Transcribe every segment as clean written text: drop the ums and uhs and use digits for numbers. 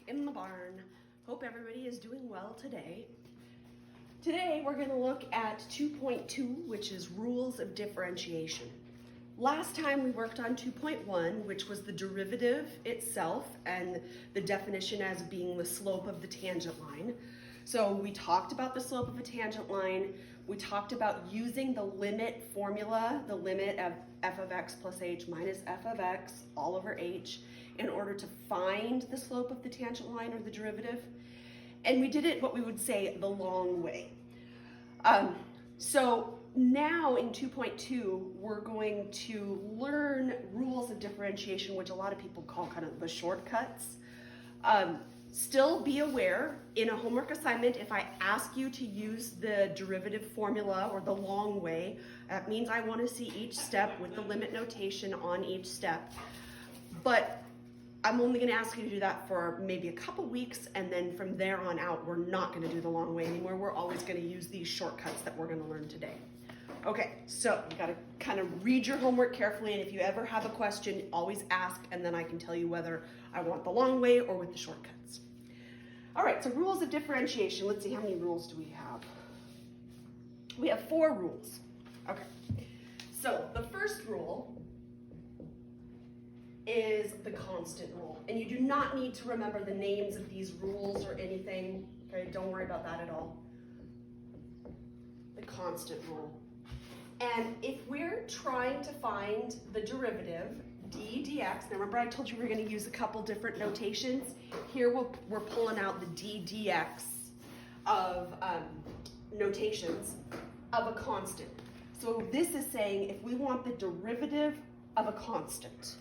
in the barn. Hope everybody is doing well today. Today we're going to look at 2.2, which is rules of differentiation. Last time we worked on 2.1, which was the derivative itself and the definition as being the slope of the tangent line. So we talked about the slope of a tangent line. We talked about using the limit formula, the limit of f of x plus h minus f of x all over h in order to find the slope of the tangent line or the derivative. And we did it what we would say the long way. So now in 2.2, we're going to learn rules of differentiation, which a lot of people call kind of the shortcuts. Still be aware, in a homework assignment, if I ask you to use the derivative formula or the long way, that means I want to see each step with the limit notation on each step. But I'm only going to ask you to do that for maybe a couple weeks, and then from there on out, we're not going to do the long way anymore. We're always going to use these shortcuts that we're going to learn today. Okay, so you got to kind of read your homework carefully, and if you ever have a question, always ask, and then I can tell you whether I want the long way or with the shortcuts. All right, so rules of differentiation. Let's see, how many rules do we have? We have 4 rules. Okay, so the first rule is the constant rule. And you do not need to remember the names of these rules or anything. Okay, don't worry about that at all. The constant rule. And if we're trying to find the derivative, d dx, now remember I told you we were going to use a couple different notations. Here we're pulling out the d dx of notations of a constant. So this is saying if we want the derivative of a constant,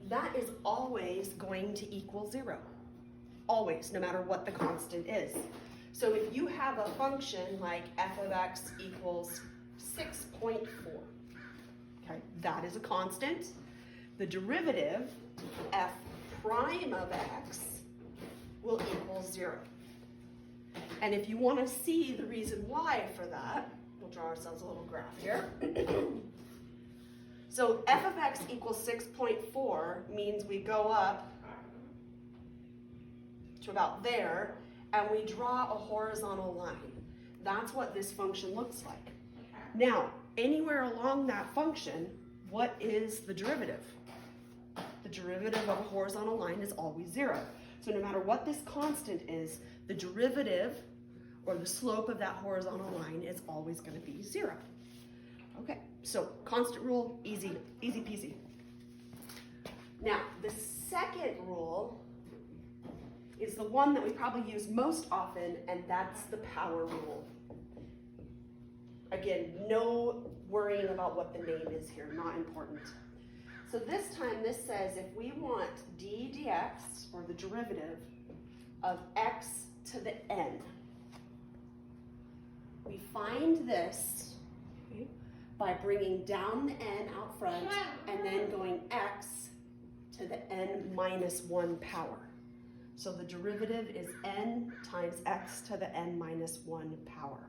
that is always going to equal 0. Always, no matter what the constant is. So if you have a function like f of x equals 6.4, okay, that is a constant. The derivative, f prime of x, will equal 0. And if you want to see the reason why for that, we'll draw ourselves a little graph here. So f of x equals 6.4 means we go up to about there, and we draw a horizontal line. That's what this function looks like. Now, anywhere along that function, what is the derivative? The derivative of a horizontal line is always 0. So no matter what this constant is, the derivative or the slope of that horizontal line is always going to be 0. Okay, so constant rule, easy peasy. Now, the second rule is the one that we probably use most often, and that's the power rule. Again, no worrying about what the name is here, not important. So this time, this says if we want d dx, or the derivative, of x to the n, we find this by bringing down the n out front and then going x to the n minus 1 power. So the derivative is n times x to the n minus 1 power.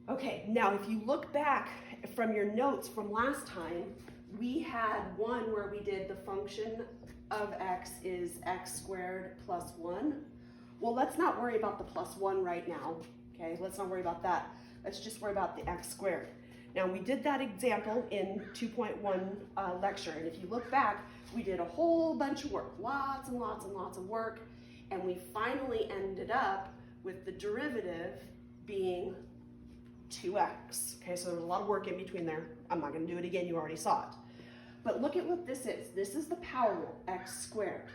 Okay, now if you look back from your notes from last time, we had one where we did the function of x is x squared plus 1. Well, let's not worry about the plus 1 right now. Okay, let's not worry about that. Let's just worry about the x squared. Now, we did that example in 2.1 lecture, and if you look back, we did a whole bunch of work, lots and lots and lots of work, and we finally ended up with the derivative being 2x. Okay, so there's a lot of work in between there. I'm not going to do it again, you already saw it. But look at what this is. This is the power rule, x squared.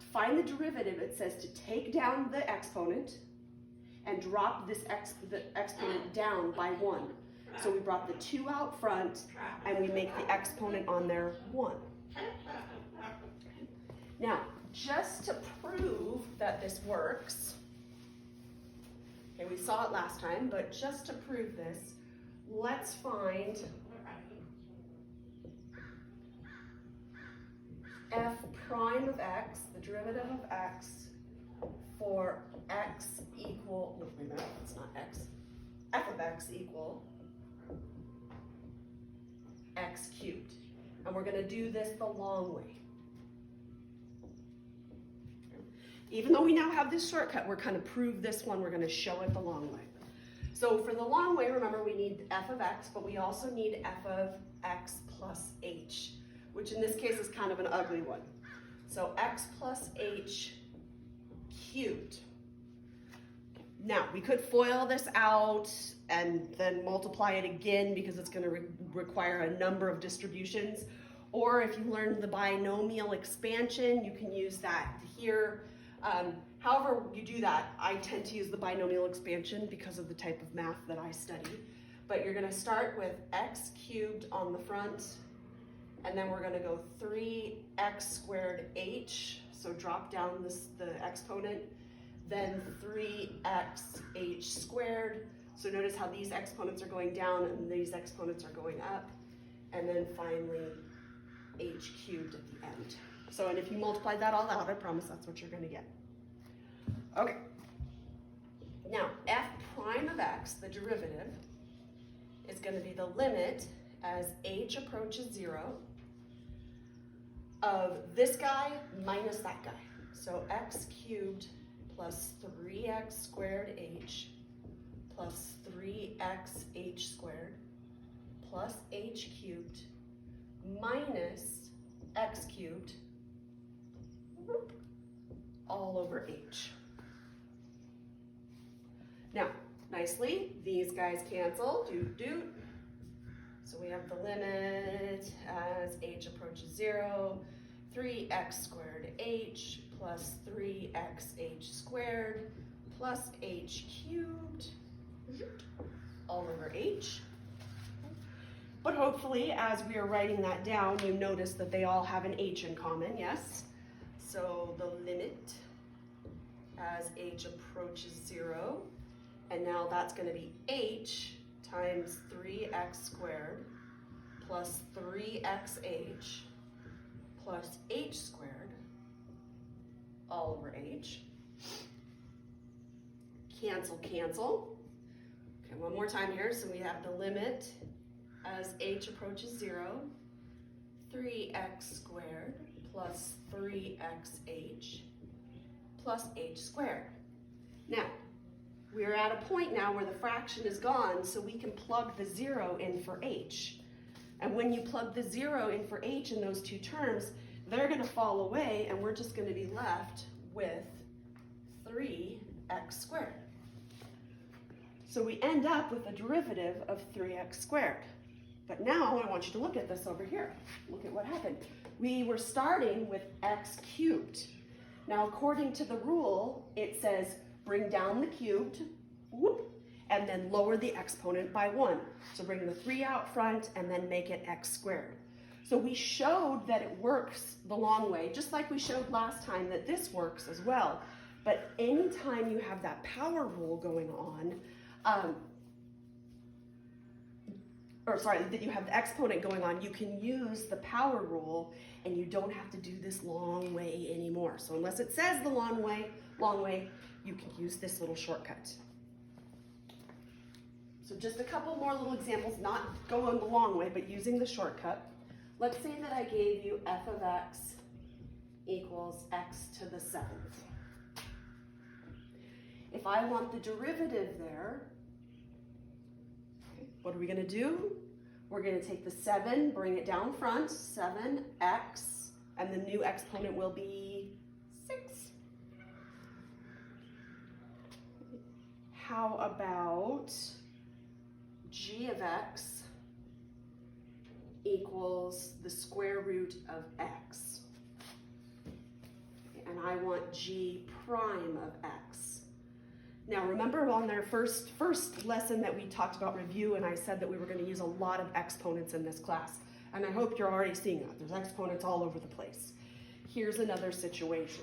To find the derivative, it says to take down the exponent and drop this the exponent down by 1. So we brought the 2 out front, and we make the exponent on there 1. Now, just to prove that this works, okay, we saw it last time, but just to prove this, let's find f prime of x, the derivative of x, for x equal, no, wait a minute, it's not x, f of x equal x cubed. And we're going to do this the long way. Even though we now have this shortcut, we're going to prove this one, we're going to show it the long way. So for the long way, remember we need f of x, but we also need f of x plus h, which in this case is kind of an ugly one. So x plus h cubed. Now, we could FOIL this out and then multiply it again because it's going to require a number of distributions. Or if you learned the binomial expansion, you can use that here. However you do that, I tend to use the binomial expansion because of the type of math that I study. But you're going to start with x cubed on the front, and then we're going to go 3x squared h, so drop down the exponent, then 3x h squared. So notice how these exponents are going down and these exponents are going up, and then finally h cubed at the end. So, and if you multiply that all out, I promise that's what you're going to get. Okay. Now, f prime of x, the derivative, is going to be the limit as h approaches 0 of this guy minus that guy. So x cubed plus 3x squared h plus 3x h squared plus h cubed minus x cubed all over h. Now, nicely, these guys cancel, So we have the limit as h approaches 0, 3x squared h plus 3x h squared plus h cubed all over h. But hopefully, as we are writing that down, you notice that they all have an h in common, yes? So the limit as h approaches 0, and now that's going to be h times 3x squared plus 3xh plus h squared all over h. Cancel, cancel. Okay, one more time here. So we have the limit as h approaches 0, 3x squared plus 3xh plus h squared. Now, we're at a point now where the fraction is gone, so we can plug the 0 in for h. And when you plug the 0 in for h in those two terms, they're going to fall away, and we're just going to be left with 3x squared. So we end up with a derivative of 3x squared. But now I want you to look at this over here. Look at what happened. We were starting with x cubed. Now, according to the rule, it says bring down the cubed, whoop, and then lower the exponent by 1. So bring the 3 out front and then make it x squared. So we showed that it works the long way, just like we showed last time that this works as well. But anytime you have that power rule going on, that you have the exponent going on, you can use the power rule and you don't have to do this long way anymore. So unless it says the long way, you can use this little shortcut. So just a couple more little examples, not going the long way, but using the shortcut. Let's say that I gave you f of x equals x to the 7th. If I want the derivative there, what are we going to do? We're going to take the 7, bring it down front, 7x, and the new exponent will be 6. How about g of x equals the square root of x? And I want g prime of x. Now remember on their first lesson that we talked about review, and I said that we were going to use a lot of exponents in this class. And I hope you're already seeing that. There's exponents all over the place. Here's another situation.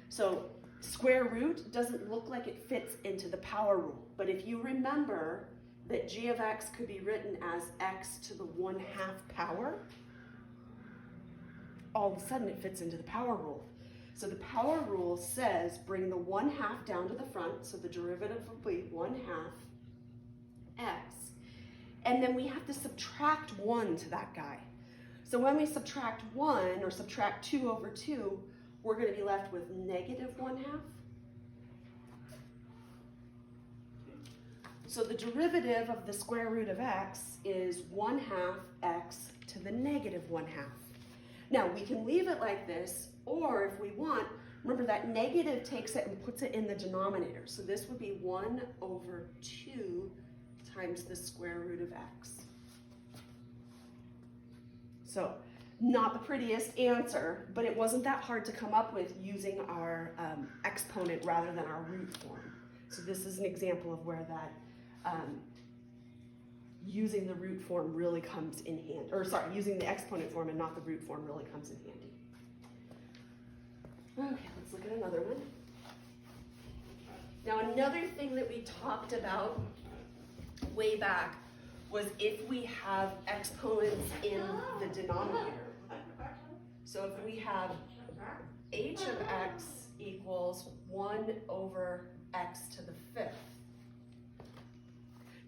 So square root doesn't look like it fits into the power rule. But if you remember that g of x could be written as x to the 1/2 power, all of a sudden it fits into the power rule. So the power rule says bring the 1/2 down to the front, so the derivative will be 1/2 x. And then we have to subtract 1 to that guy. So when we subtract 1 or subtract 2 over 2, we're going to be left with -1/2. So the derivative of the square root of x is 1/2 x to the -1/2. Now we can leave it like this, or if we want, remember that negative takes it and puts it in the denominator. So this would be 1/2 times the square root of x. So not the prettiest answer, but it wasn't that hard to come up with using our exponent rather than our root form. So this is an example of where that using the root form really comes in handy, or sorry, using the exponent form and not the root form really comes in handy. Okay, let's look at another one. Now another thing that we talked about way back was if we have exponents in the denominator. So if we have h of x equals 1/x to the 5th.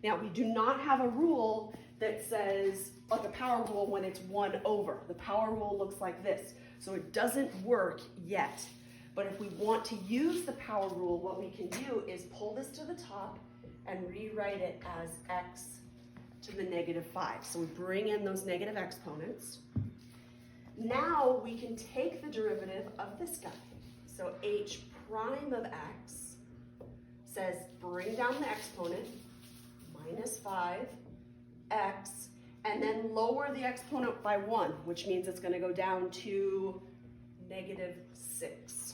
Now we do not have a rule that says, like a power rule when it's 1/. The power rule looks like this. So it doesn't work yet. But if we want to use the power rule, what we can do is pull this to the top and rewrite it as x to the -5. So we bring in those negative exponents. Now we can take the derivative of this guy. So h prime of x says bring down the exponent, -5x, and then lower the exponent by 1, which means it's going to go down to -6.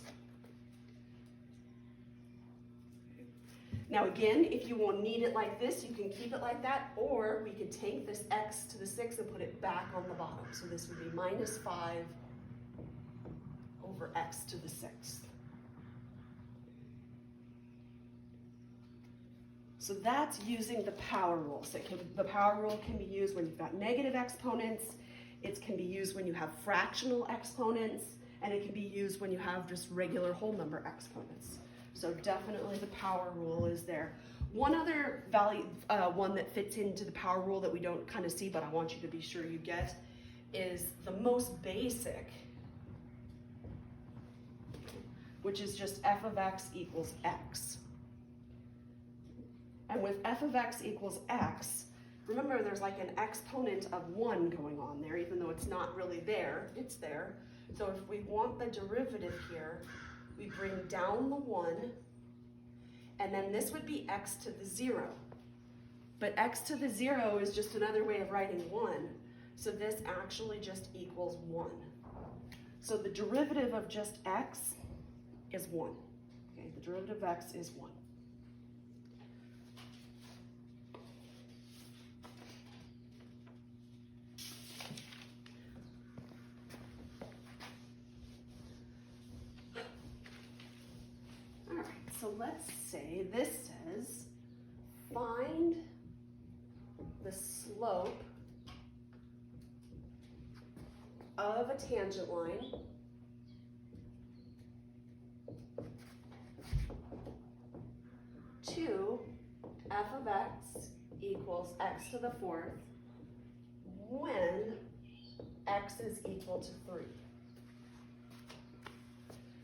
Now again, if you won't need it like this, you can keep it like that, or we could take this x to the 6 and put it back on the bottom. So this would be -5/x to the 6th. So that's using the power rule. So the power rule can be used when you've got negative exponents, it can be used when you have fractional exponents, and it can be used when you have just regular whole number exponents. So definitely the power rule is there. One other value, one that fits into the power rule that we don't kind of see, but I want you to be sure you get, is the most basic, which is just f of x equals x. And with f of x equals x, remember there's like an exponent of 1 going on there, even though it's not really there, it's there. So if we want the derivative here, we bring down the 1, and then this would be x to the 0. But x to the 0 is just another way of writing 1, so this actually just equals 1. So the derivative of just x is 1. Okay, the derivative of x is 1. So let's say this says, find the slope of a tangent line to f of x equals x to the 4th when x is equal to 3.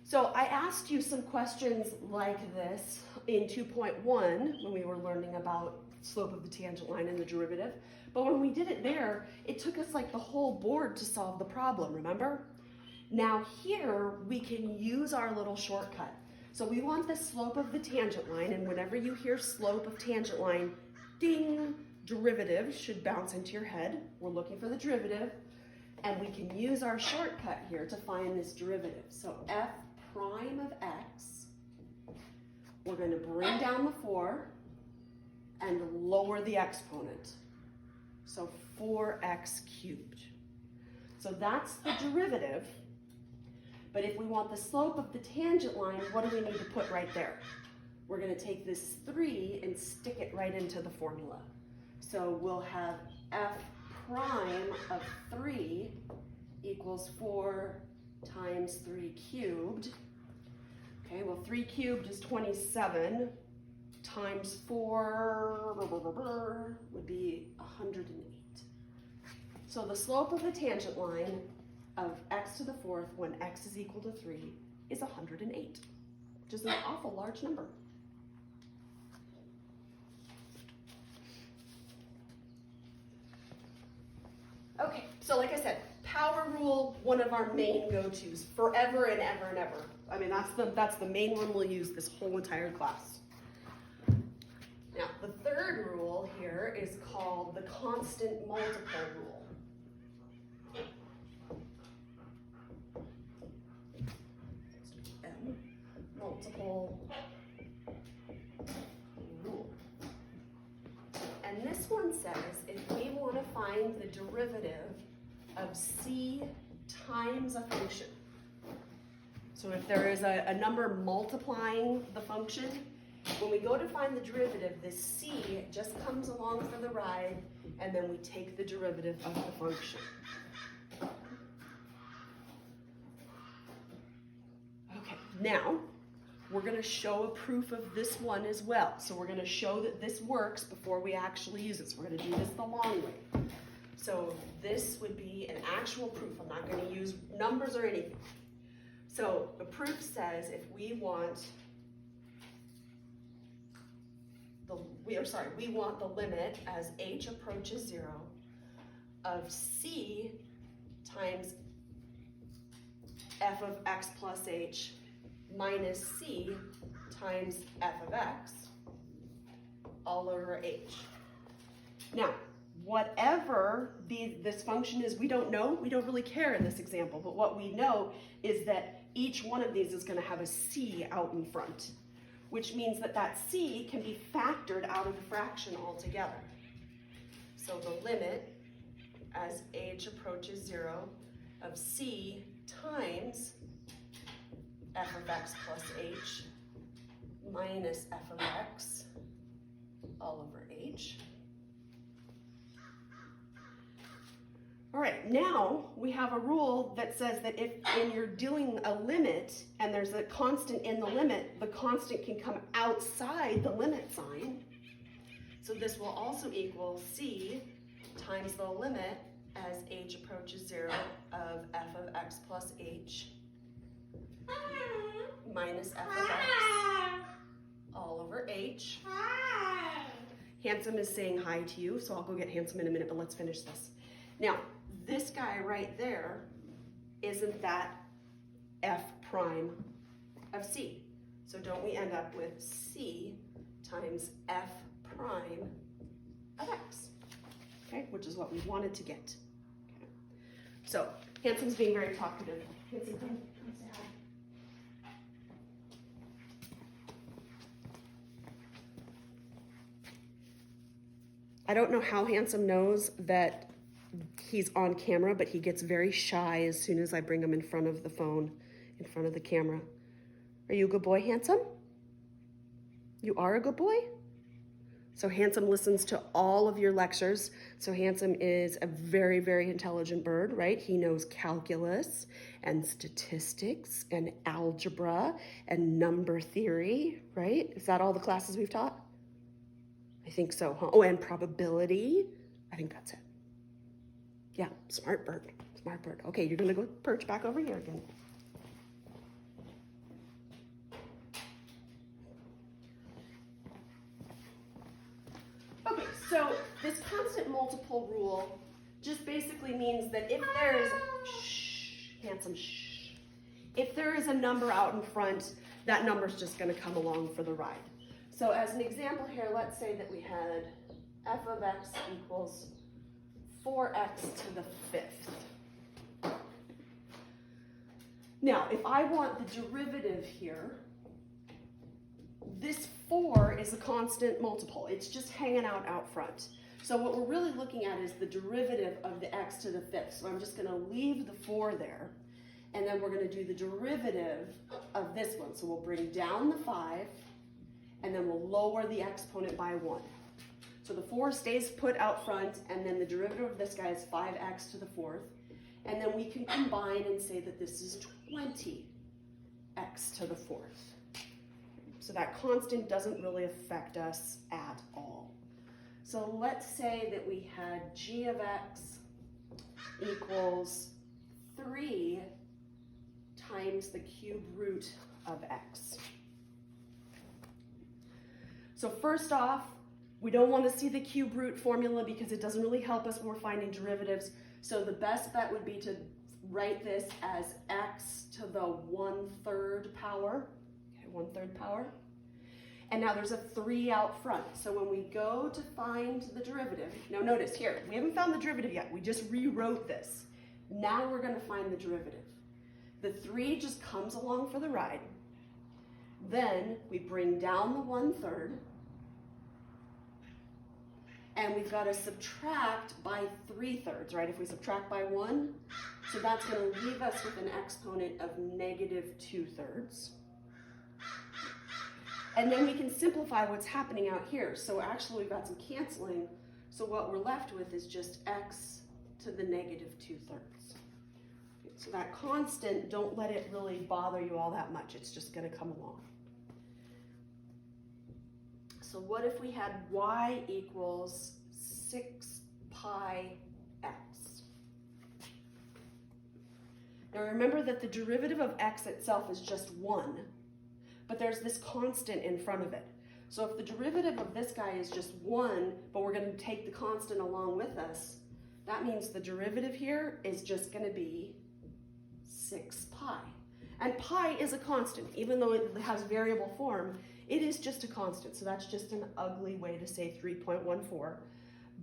So I asked you some questions like this in 2.1 when we were learning about slope of the tangent line and the derivative. But when we did it there, it took us like the whole board to solve the problem, remember? Now here we can use our little shortcut. So we want the slope of the tangent line, and whenever you hear slope of tangent line, ding, derivative should bounce into your head. We're looking for the derivative, and we can use our shortcut here to find this derivative. So f prime of x, we're going to bring down the 4 and lower the exponent. So 4x cubed. So that's the derivative. But if we want the slope of the tangent line, what do we need to put right there? We're going to take this 3 and stick it right into the formula. So we'll have f prime of 3 equals 4 times 3 cubed. Okay, well 3 cubed is 27 times 4 would be 108. So the slope of the tangent line of x to the 4th when x is equal to 3 is 108, which is an awful large number. Okay, so like I said, power rule, one of our main go-tos forever and ever and ever. I mean, that's the main one we'll use this whole entire class. Now, the third rule here is called the constant multiple rule. Multiple rule. And this one says if we want to find the derivative of c times a function. So if there is a number multiplying the function, when we go to find the derivative, this c just comes along for the ride, and then we take the derivative of the function. Okay, now we're going to show a proof of this one as well. So we're going to show that this works before we actually use it. So we're going to do this the long way. So this would be an actual proof. I'm not going to use numbers or anything. So the proof says if we want we want the limit as h approaches 0 of c times f of x plus h minus c times f of x all over h. Now, whatever this function is, we don't know. We don't really care in this example, but what we know is that each one of these is going to have a c out in front, which means that that c can be factored out of the fraction altogether. So the limit as h approaches 0 of c times f of x plus h minus f of x all over h. All right, now we have a rule that says that if when you're doing a limit and there's a constant in the limit, the constant can come outside the limit sign. So this will also equal c times the limit as h approaches 0 of f of x plus h minus f of x all over h. Handsome is saying hi to you, so I'll go get Handsome in a minute, but let's finish this. Now, this guy right there, isn't that f prime of c? So don't we end up with c times f prime of x, okay, which is what we wanted to get. Okay. So Handsome's being very talkative. Handsome, come say hi. I don't know how Handsome knows that he's on camera, but he gets very shy as soon as I bring him in front of the phone, in front of the camera. Are you a good boy, Handsome? You are a good boy? So Handsome listens to all of your lectures. So Handsome is a very, very intelligent bird, right? He knows calculus and statistics and algebra and number theory, right? Is that all the classes we've taught? I think so, huh? Oh, and probability. I think that's it. Yeah, smart bird, smart bird. Okay, you're gonna go perch back over here again. Okay, so this constant multiple rule just basically means that if there is, Handsome, if there is a number out in front, that number's just gonna come along for the ride. So as an example here, let's say that we had f of x equals 4x to the 5th. Now, if I want the derivative here, this 4 is a constant multiple. It's just hanging out front. So what we're really looking at is the derivative of the x to the 5th. So I'm just going to leave the 4 there, and then we're going to do the derivative of this one. So we'll bring down the 5, and then we'll lower the exponent by 1. So the 4 stays put out front, and then the derivative of this guy is 5x to the 4th. And then we can combine and say that this is 20x to the 4th. So that constant doesn't really affect us at all. So let's say that we had g of x equals 3 times the cube root of x. So first off, we don't want to see the cube root formula because it doesn't really help us when we're finding derivatives. So the best bet would be to write this as x to the 1/3 power. Okay, 1/3 power. And now there's a 3 out front. So when we go to find the derivative, now notice here, we haven't found the derivative yet. We just rewrote this. Now we're going to find the derivative. The 3 just comes along for the ride. Then we bring down the 1/3. And we've got to subtract by 3/3, right? If we subtract by 1, so that's going to leave us with an exponent of -2/3. And then we can simplify what's happening out here. So actually we've got some canceling. So what we're left with is just x to the -2/3. So that constant, don't let it really bother you all that much. It's just going to come along. So what if we had y equals 6 pi x? Now remember that the derivative of x itself is just 1, but there's this constant in front of it. So if the derivative of this guy is just 1, but we're going to take the constant along with us, that means the derivative here is just going to be 6 pi. And pi is a constant, even though it has variable form. It is just a constant, so that's just an ugly way to say 3.14,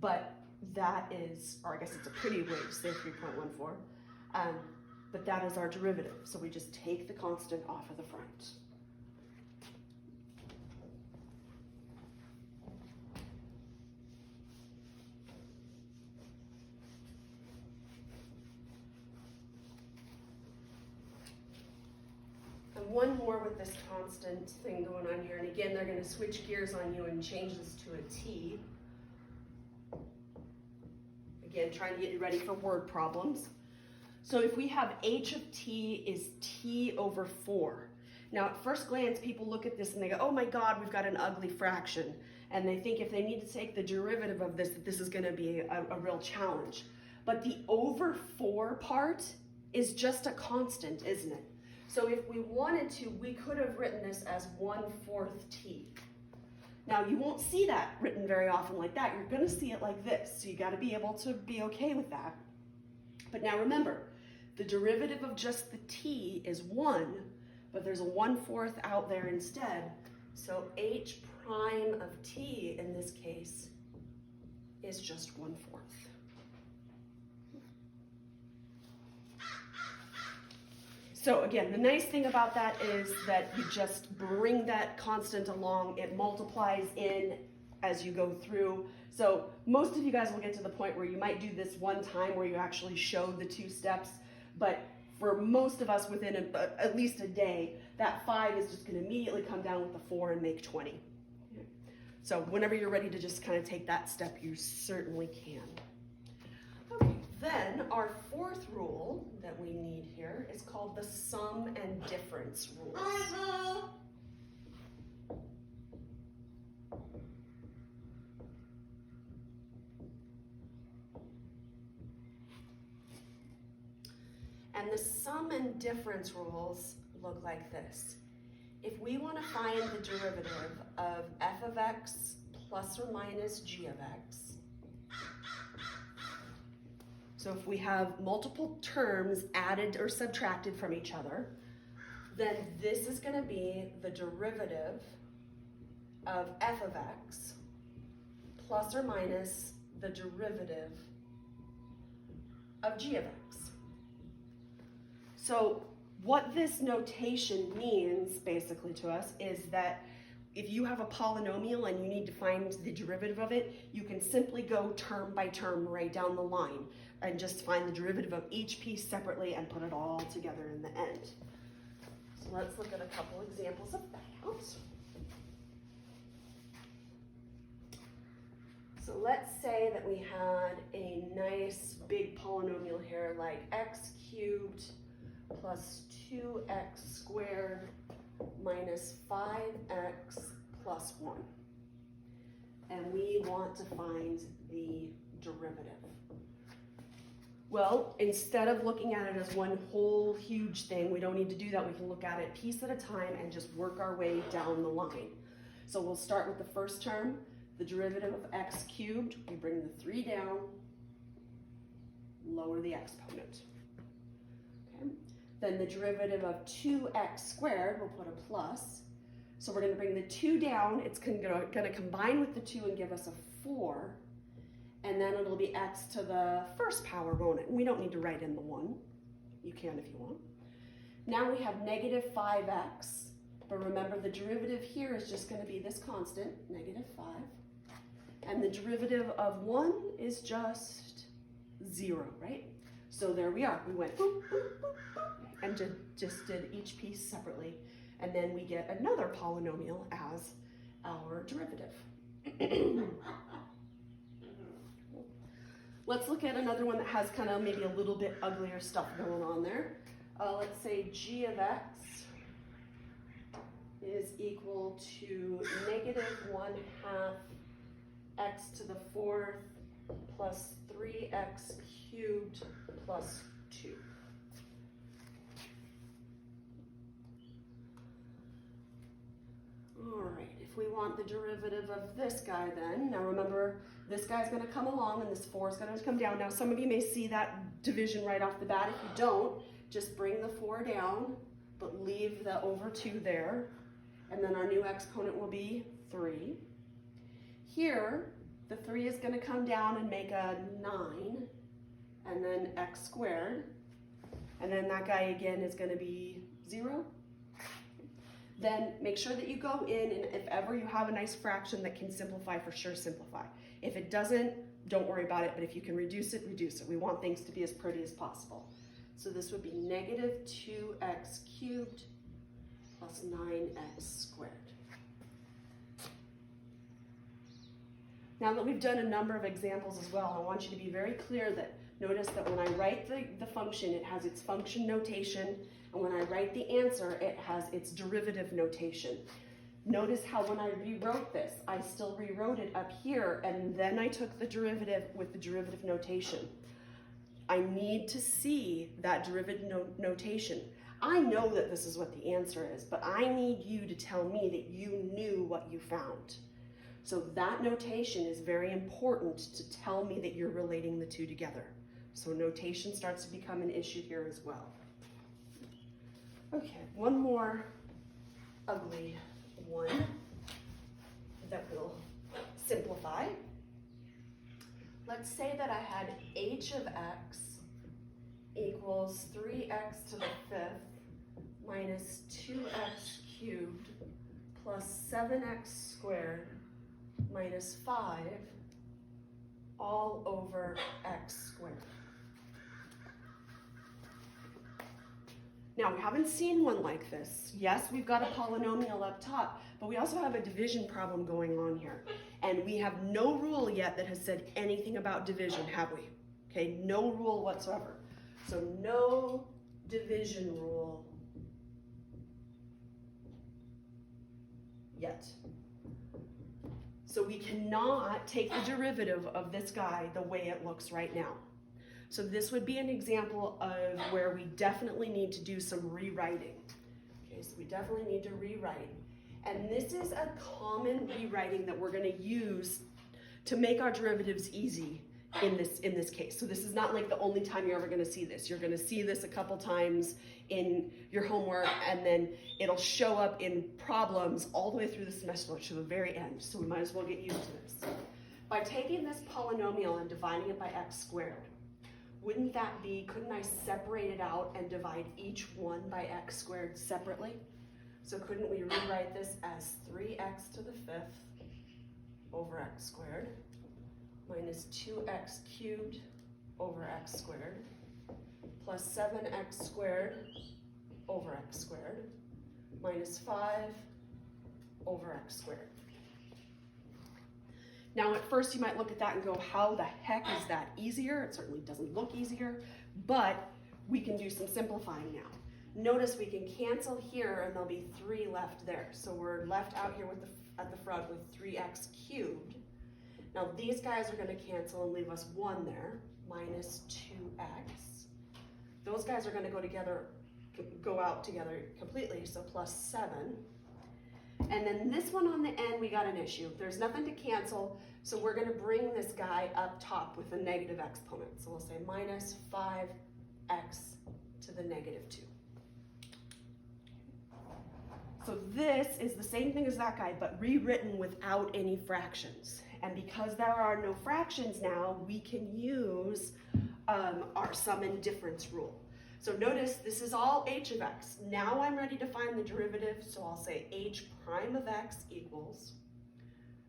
but that is, or I guess it's a pretty way to say 3.14, but that is our derivative, so we just take the constant off of the front. One more with this constant thing going on here, and again, they're going to switch gears on you and change this to a t. Again, trying to get you ready for word problems. So if we have h of t is t over 4. Now, at first glance, people look at this and they go, oh my God, we've got an ugly fraction. And they think if they need to take the derivative of this, that this is going to be a real challenge. But the over 4 part is just a constant, isn't it? So if we wanted to, we could have written this as 1/4 t. Now you won't see that written very often like that. You're going to see it like this. So you got to be able to be okay with that. But now remember, the derivative of just the t is 1, but there's a 1/4 out there instead. So h prime of t in this case is just 1/4. So again, the nice thing about that is that you just bring that constant along. It multiplies in as you go through. So most of you guys will get to the point where you might do this one time where you actually show the 2 steps. But for most of us within at least a day, that 5 is just going to immediately come down with the 4 and make 20. So whenever you're ready to just kind of take that step, you certainly can. Okay. Then our 4th rule that we need here is called the sum and difference rules. And the sum and difference rules look like this. If we want to find the derivative of f of x plus or minus g of x, so if we have multiple terms added or subtracted from each other, then this is going to be the derivative of f of x plus or minus the derivative of g of x. So what this notation means basically to us is that if you have a polynomial and you need to find the derivative of it, you can simply go term by term right down the line and just find the derivative of each piece separately and put it all together in the end. So let's look at a couple examples of that. So let's say that we had a nice big polynomial here like x cubed plus 2x squared minus 5x plus 1. And we want to find the derivative. Well, instead of looking at it as one whole huge thing, we don't need to do that. We can look at it piece at a time and just work our way down the line. So we'll start with the first term, the derivative of x cubed. We bring the 3 down, lower the exponent. Okay. Then the derivative of 2x squared, we'll put a plus. So we're going to bring the 2 down. It's going to combine with the 2 and give us a 4. And then it'll be x to the first power, won't it? And we don't need to write in the 1. You can if you want. Now we have negative 5x. But remember, the derivative here is just going to be this constant, negative 5. And the derivative of 1 is just 0, right? So there we are. We went boop, boop, boop, boop, and just did each piece separately. And then we get another polynomial as our derivative. Let's look at another one that has kind of maybe a little bit uglier stuff going on there. Let's say g of x is equal to negative 1/2 x to the 4th plus 3x cubed plus 2. All right, if we want the derivative of this guy then, now remember, this guy's going to come along and this 4 is going to come down. Now some of you may see that division right off the bat. If you don't, just bring the 4 down, but leave the over 2 there. And then our new exponent will be 3. Here, the 3 is going to come down and make a 9, and then x squared. And then that guy again is going to be 0. Then make sure that you go in, and if ever you have a nice fraction that can simplify, for sure simplify. If it doesn't, don't worry about it, but if you can reduce it, reduce it. We want things to be as pretty as possible. So this would be negative 2x cubed plus 9x squared. Now that we've done a number of examples as well, I want you to be very clear that notice that when I write the function, it has its function notation, and when I write the answer, it has its derivative notation. Notice how when I rewrote this, I still rewrote it up here, and then I took the derivative with the derivative notation. I need to see that derivative notation. I know that this is what the answer is, but I need you to tell me that you knew what you found. So that notation is very important to tell me that you're relating the two together. So notation starts to become an issue here as well. Okay, one more ugly one that will simplify. Let's say that I had h of x equals 3x to the 5th minus 2x cubed plus 7x squared minus 5 all over x squared. Now, we haven't seen one like this. Yes, we've got a polynomial up top, but we also have a division problem going on here. And we have no rule yet that has said anything about division, have we? Okay, no rule whatsoever. So no division rule yet. So we cannot take the derivative of this guy the way it looks right now. So this would be an example of where we definitely need to do some rewriting. Okay, so we definitely need to rewrite. And this is a common rewriting that we're going to use to make our derivatives easy in this case. So this is not like the only time you're ever going to see this. You're going to see this a couple times in your homework, and then it'll show up in problems all the way through the semester to the very end. So we might as well get used to this. By taking this polynomial and dividing it by x squared, wouldn't that be, couldn't I separate it out and divide each one by x squared separately? So couldn't we rewrite this as 3x to the 5th over x squared minus 2x cubed over x squared plus 7x squared over x squared minus 5 over x squared. Now at first you might look at that and go, how the heck is that easier? It certainly doesn't look easier, but we can do some simplifying now. Notice we can cancel here and there'll be 3 left there. So we're left out here with at the front with 3x cubed. Now these guys are going to cancel and leave us 1 there. minus 2x. Those guys are going to go out together completely, so plus 7. And then this one on the end, we got an issue. There's nothing to cancel, so we're going to bring this guy up top with a negative exponent. So we'll say minus 5x to the negative 2. So this is the same thing as that guy, but rewritten without any fractions. And because there are no fractions now, we can use our sum and difference rule. So notice this is all h of x. Now I'm ready to find the derivative, so I'll say h prime of x equals,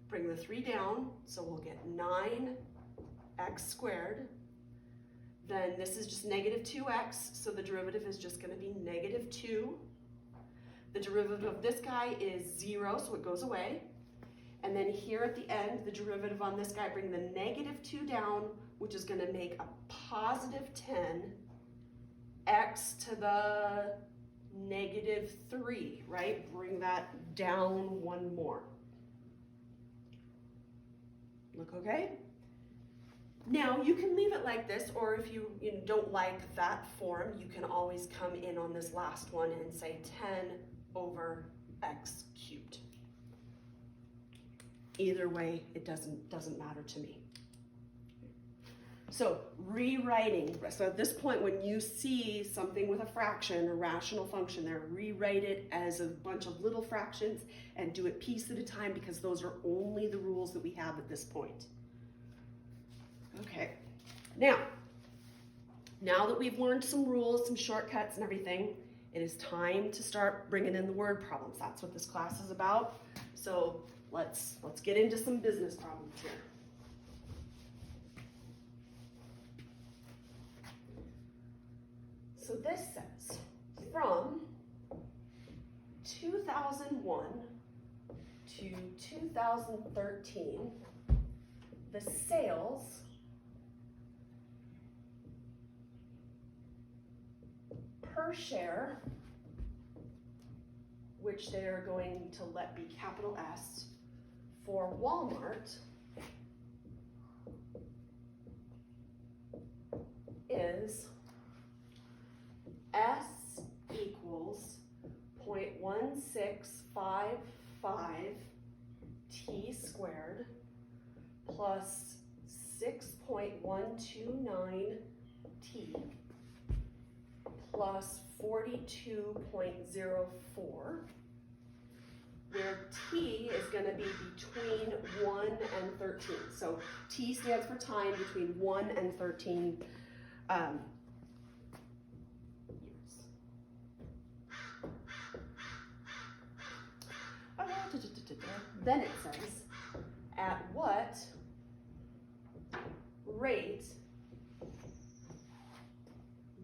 bring the 3 down, so we'll get 9x squared. Then this is just negative 2x, so the derivative is just going to be negative 2. The derivative of this guy is 0, so it goes away. And then here at the end, the derivative on this guy, bring the negative 2 down, which is going to make a positive 10 x to the negative 3, right? Bring that down one more. Look okay? Now, you can leave it like this, or if you don't like that form, you can always come in on this last one and say 10 over x cubed. Either way, it doesn't matter to me. So rewriting, so at this point when you see something with a fraction, a rational function there, rewrite it as a bunch of little fractions and do it piece at a time, because those are only the rules that we have at this point. Okay, now that we've learned some rules, some shortcuts and everything, it is time to start bringing in the word problems. That's what this class is about. So let's get into some business problems here. So this says, from 2001 to 2013, the sales per share, which they are going to let be capital S, for Walmart is S equals 0.1655 t squared plus 6.129 t plus 42.04, where t is going to be between 1 and 13. So t stands for time between 1 and 13 years. Then it says, at what rate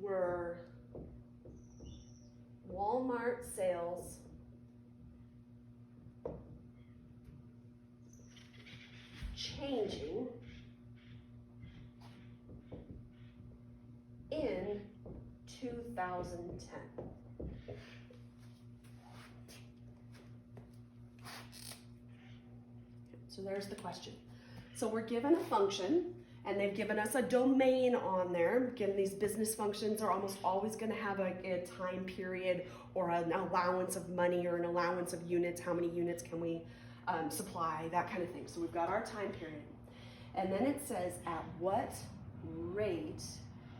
were Walmart sales changing in 2010? So there's the question. So we're given a function, and they've given us a domain on there. Again, these business functions are almost always going to have a time period or an allowance of money or an allowance of units. How many units can we supply, that kind of thing. So we've got our time period. And then it says, at what rate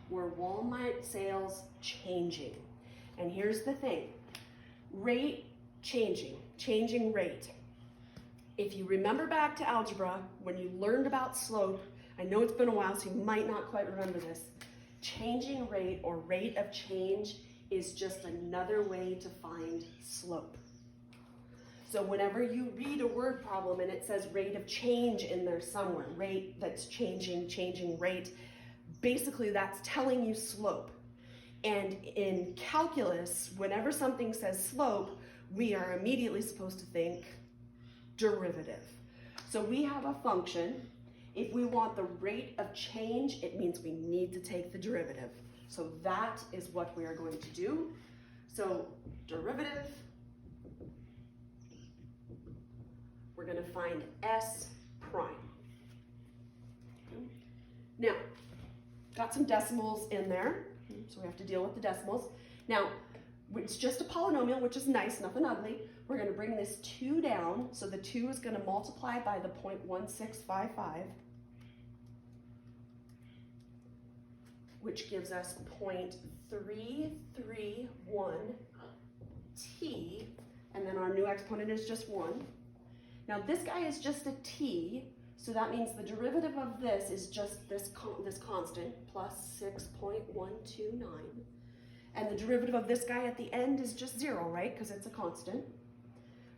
were Walmart sales changing? And here's the thing. Rate changing rate. If you remember back to algebra, when you learned about slope, I know it's been a while, so you might not quite remember this. Changing rate or rate of change is just another way to find slope. So whenever you read a word problem and it says rate of change in there somewhere, rate that's changing rate, basically that's telling you slope. And in calculus, whenever something says slope, we are immediately supposed to think derivative. So we have a function. If we want the rate of change, it means we need to take the derivative. So that is what we are going to do. So derivative, we're going to find S prime. Now, got some decimals in there, so we have to deal with the decimals. Now, it's just a polynomial, which is nice, nothing ugly. We're going to bring this 2 down, so the 2 is going to multiply by the 0.1655, which gives us 0.331t, and then our new exponent is just 1. Now this guy is just a t, so that means the derivative of this is just this constant, plus 6.129. And the derivative of this guy at the end is just 0, right? Because it's a constant.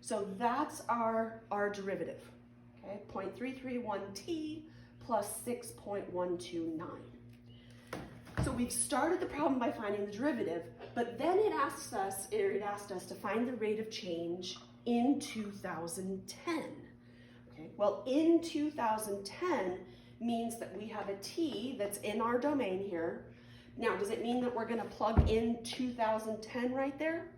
So that's our derivative, okay? 0.331t plus 6.129. So we've started the problem by finding the derivative, but then it asked us to find the rate of change in 2010. Okay, well, in 2010 means that we have a t that's in our domain here. Now, does it mean that we're going to plug in 2010 right there?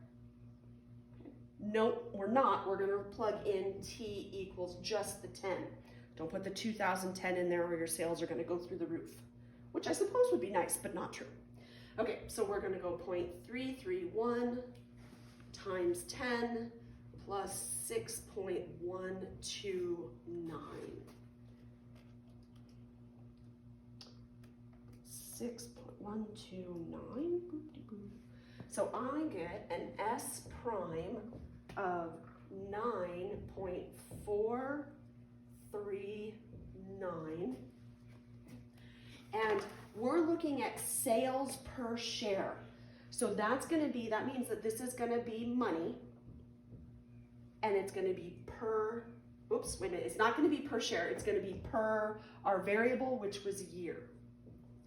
No, we're not. We're going to plug in t equals just the 10. Don't put the 2010 in there or your sales are going to go through the roof, which I suppose would be nice, but not true. Okay, so we're going to go 0.331 times 10 plus 6.129. 6.129. So I get an S prime of 9.439. And we're looking at sales per share. So that means that this is going to be money. And it's going to be per, oops, wait a minute, it's not going to be per share, it's going to be per our variable, which was year.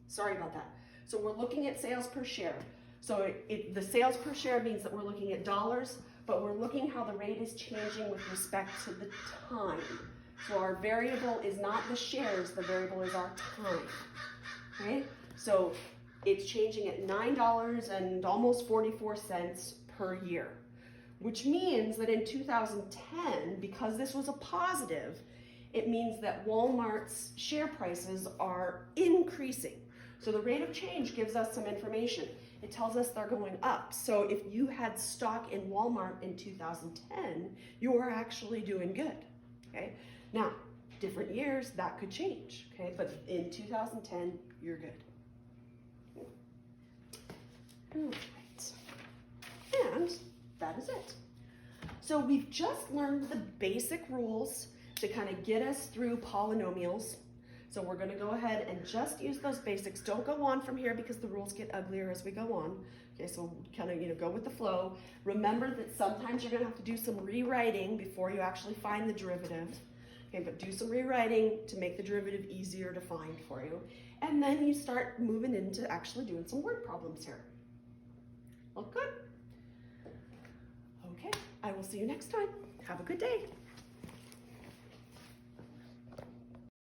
Sorry about that. So we're looking at sales per share. So the sales per share means that we're looking at dollars, but we're looking how the rate is changing with respect to the time. So our variable is not the shares, the variable is our time. Okay? So it's changing at $9 and almost 44 cents per year, which means that in 2010, because this was a positive, it means that Walmart's share prices are increasing. So the rate of change gives us some information. It tells us they're going up. So if you had stock in Walmart in 2010, you are actually doing good, okay? Now, different years, that could change, okay? But in 2010, you're good. All right. And that is it. So we've just learned the basic rules to kind of get us through polynomials. So we're going to go ahead and just use those basics. Don't go on from here because the rules get uglier as we go on. Okay, so kind of go with the flow. Remember that sometimes you're going to have to do some rewriting before you actually find the derivative. Okay, but do some rewriting to make the derivative easier to find for you. And then you start moving into actually doing some word problems here. Well, good. Okay, I will see you next time. Have a good day.